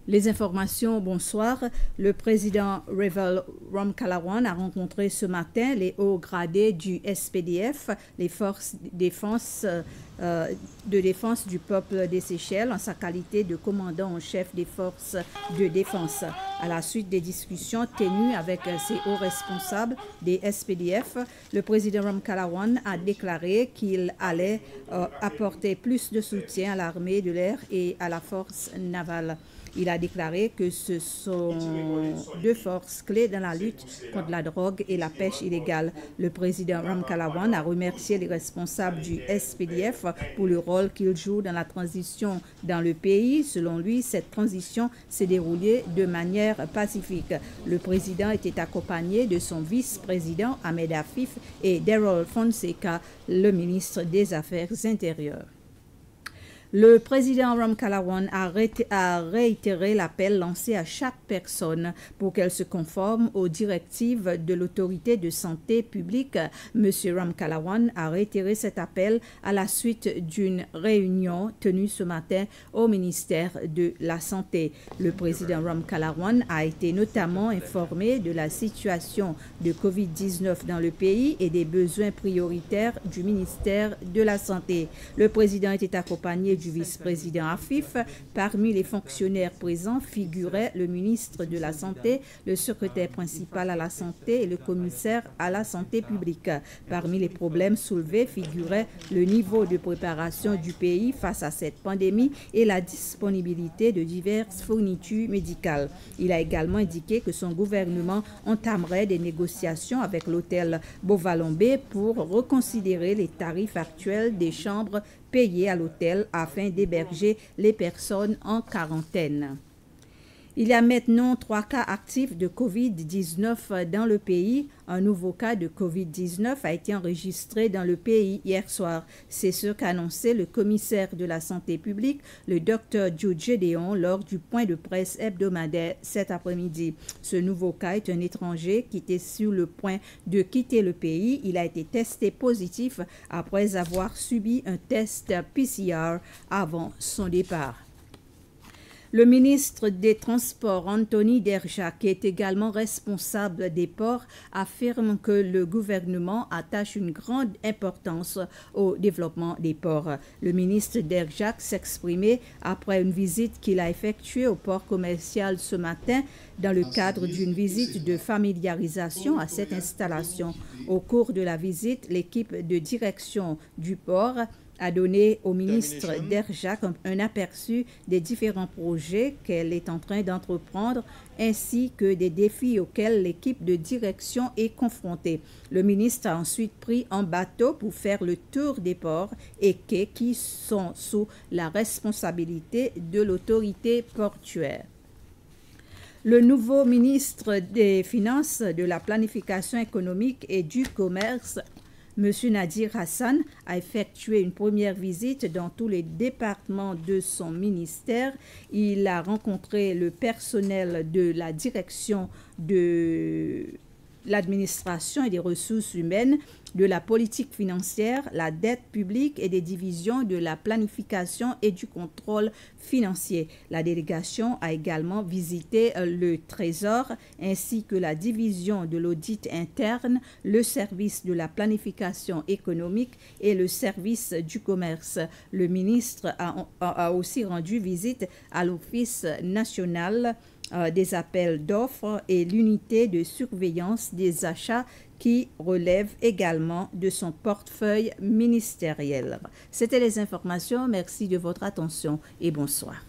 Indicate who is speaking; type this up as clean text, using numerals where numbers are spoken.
Speaker 1: Les informations, bonsoir. Le président Revel Ramkalawan a rencontré ce matin les hauts gradés du SPDF, les forces de défense du peuple des Seychelles, en sa qualité de commandant en chef des forces de défense. À la suite des discussions tenues avec ces hauts responsables des SPDF, le président Ramkalawan a déclaré qu'il allait apporter plus de soutien à l'armée de l'air et à la force navale. Il a déclaré que ce sont deux forces clés dans la lutte contre la drogue et la pêche illégale. Le président Ramkalawan a remercié les responsables du SPDF pour le rôle qu'ils jouent dans la transition dans le pays. Selon lui, cette transition s'est déroulée de manière pacifique. Le président était accompagné de son vice-président Ahmed Afif et Daryl Fonseca, le ministre des Affaires intérieures. Le président Ramkalawan a réitéré l'appel lancé à chaque personne pour qu'elle se conforme aux directives de l'autorité de santé publique. M. Ramkalawan a réitéré cet appel à la suite d'une réunion tenue ce matin au ministère de la Santé. Le président Ramkalawan a été notamment informé de la situation de COVID-19 dans le pays et des besoins prioritaires du ministère de la Santé. Le président était accompagné du vice-président Afif. Parmi les fonctionnaires présents figuraient le ministre de la Santé, le secrétaire principal à la Santé et le commissaire à la Santé publique. Parmi les problèmes soulevés figurait le niveau de préparation du pays face à cette pandémie et la disponibilité de diverses fournitures médicales. Il a également indiqué que son gouvernement entamerait des négociations avec l'hôtel Bovalombe pour reconsidérer les tarifs actuels des chambres payées à l'hôtel afin d'héberger les personnes en quarantaine. Il y a maintenant 3 cas actifs de COVID-19 dans le pays. Un nouveau cas de COVID-19 a été enregistré dans le pays hier soir. C'est ce qu'a annoncé le commissaire de la santé publique, le Dr Jude Gédéon, lors du point de presse hebdomadaire cet après-midi. Ce nouveau cas est un étranger qui était sur le point de quitter le pays. Il a été testé positif après avoir subi un test PCR avant son départ. Le ministre des Transports, Anthony Derja, qui est également responsable des ports, affirme que le gouvernement attache une grande importance au développement des ports. Le ministre Derja s'exprimait après une visite qu'il a effectuée au port commercial ce matin dans le cadre d'une visite de familiarisation à cette installation. Au cours de la visite, l'équipe de direction du port a donné au ministre Derja un aperçu des différents projets qu'elle est en train d'entreprendre ainsi que des défis auxquels l'équipe de direction est confrontée. Le ministre a ensuite pris un bateau pour faire le tour des ports et quais qui sont sous la responsabilité de l'autorité portuaire. Le nouveau ministre des Finances, de la Planification économique et du Commerce, M. Nadir Hassan, a effectué une première visite dans tous les départements de son ministère. Il a rencontré le personnel de la direction de l'administration et des ressources humaines, de la politique financière, la dette publique et des divisions de la planification et du contrôle financier. La délégation a également visité le Trésor ainsi que la division de l'audit interne, le service de la planification économique et le service du commerce. Le ministre a aussi rendu visite à l'Office national des appels d'offres et l'unité de surveillance des achats qui relève également de son portefeuille ministériel. C'était les informations. Merci de votre attention et bonsoir.